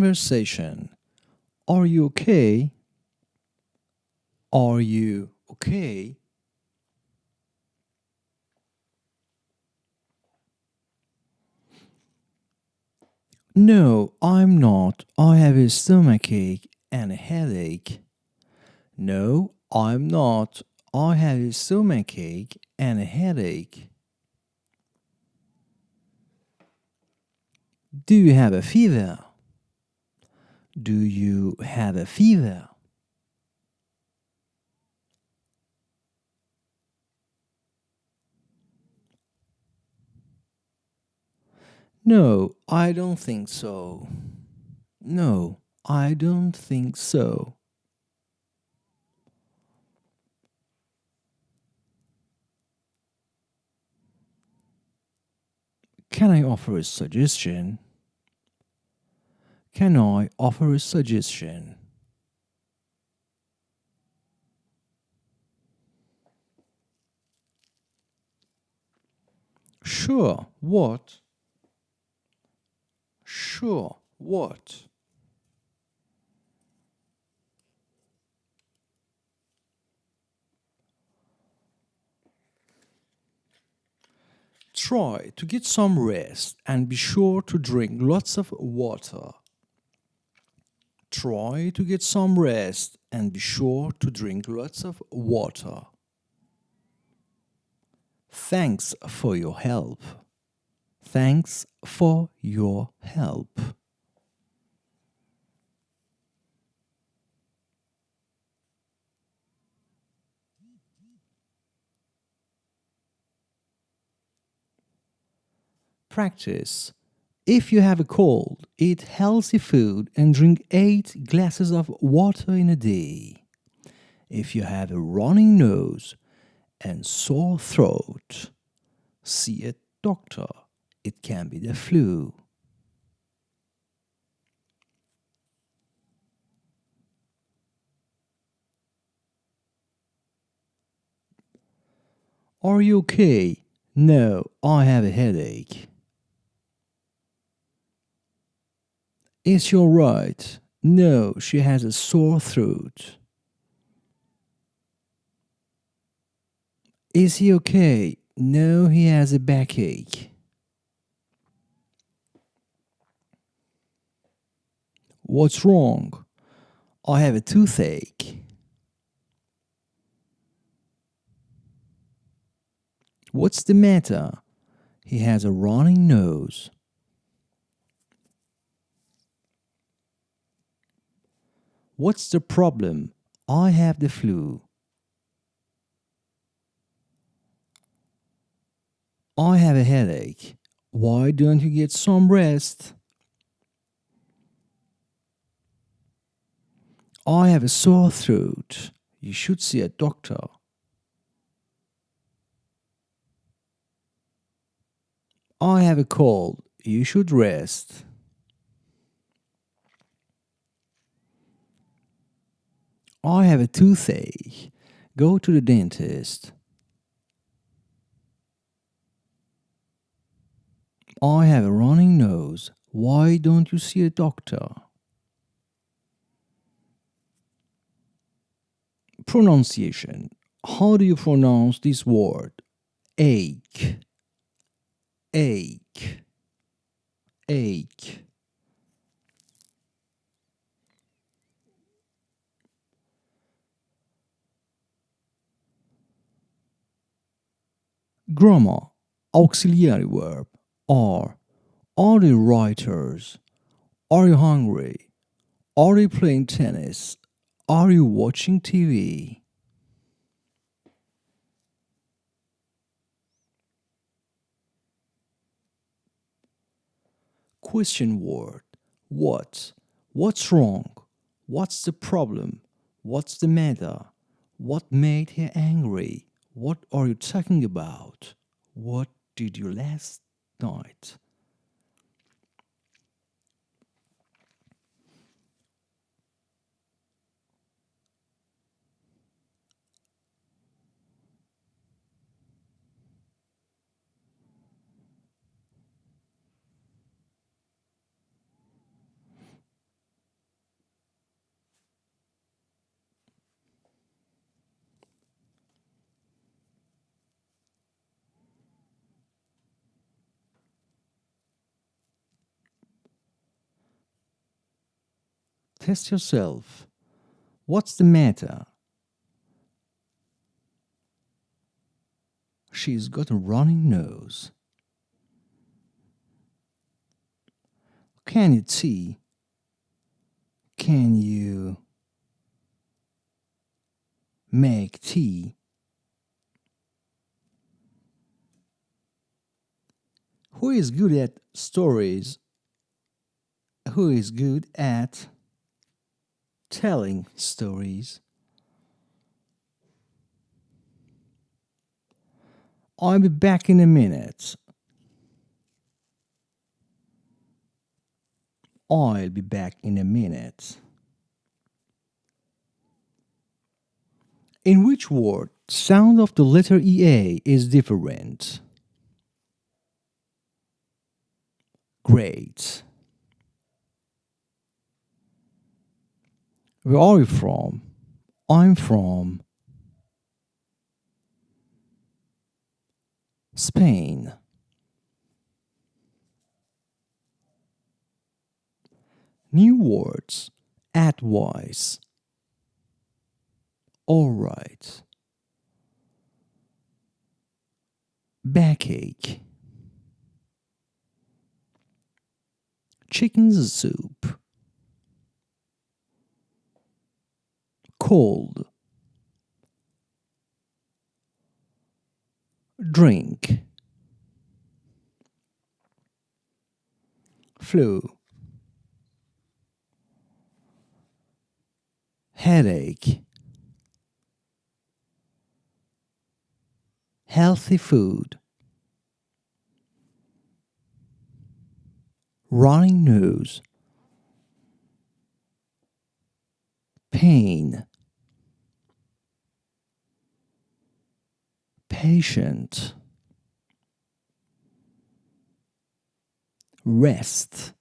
conversation. Are you okay? Are you okay? No, I'm not. I have a stomachache and a headache. No, I'm not. I have a stomachache and a headache. Do you have a fever? Do you have a fever? No, I don't think so. No, I don't think so. Can I offer a suggestion? Can I offer a suggestion? Sure, what? Sure, what? Try to get some rest and be sure to drink lots of water. Try to get some rest and be sure to drink lots of water. Thanks for your help. Thanks for your help. Practice. If you have a cold, eat healthy food and drink 8 glasses of water in a day. If you have a running nose and sore throat, see a doctor. It can be the flu. Are you okay? No, I have a headache. Is she alright? No, she has a sore throat. Is he okay? No, he has a backache. What's wrong? I have a toothache. What's the matter? He has a running nose. What's the problem? I have the flu. I have a headache. Why don't you get some rest? I have a sore throat. You should see a doctor. I have a cold. You should rest. I have a toothache. Go to the dentist. I have a running nose. Why don't you see a doctor? Pronunciation. How do you pronounce this word? Ache. Ache. Ache. Grammar. Auxiliary verb. Are. Are you writers? Are you hungry? Are you playing tennis? Are you watching TV? Question word. What? What's wrong? What's the problem? What's the matter? What made her angry? What are you talking about? What did you last night? Test yourself. What's the matter? She's got a running nose. Can you see? Can you make tea? Who is good at stories? Who is good at telling stories? I'll be back in a minute. I'll be back in a minute. In which word sound of the letter EA is different? Great. Where are you from? I'm from Spain. New words. Advice. All right. Backache. Chicken soup. Cold. Drink. Flu. Headache. Healthy food. Running nose. Pain. Patient. Rest.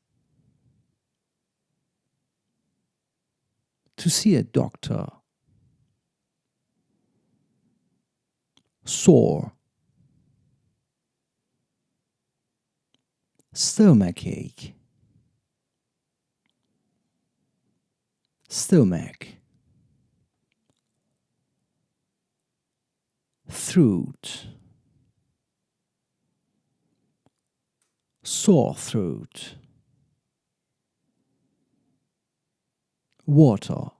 To see a doctor. Sore. Stomachache. Stomach. Throat. Sore throat. Water.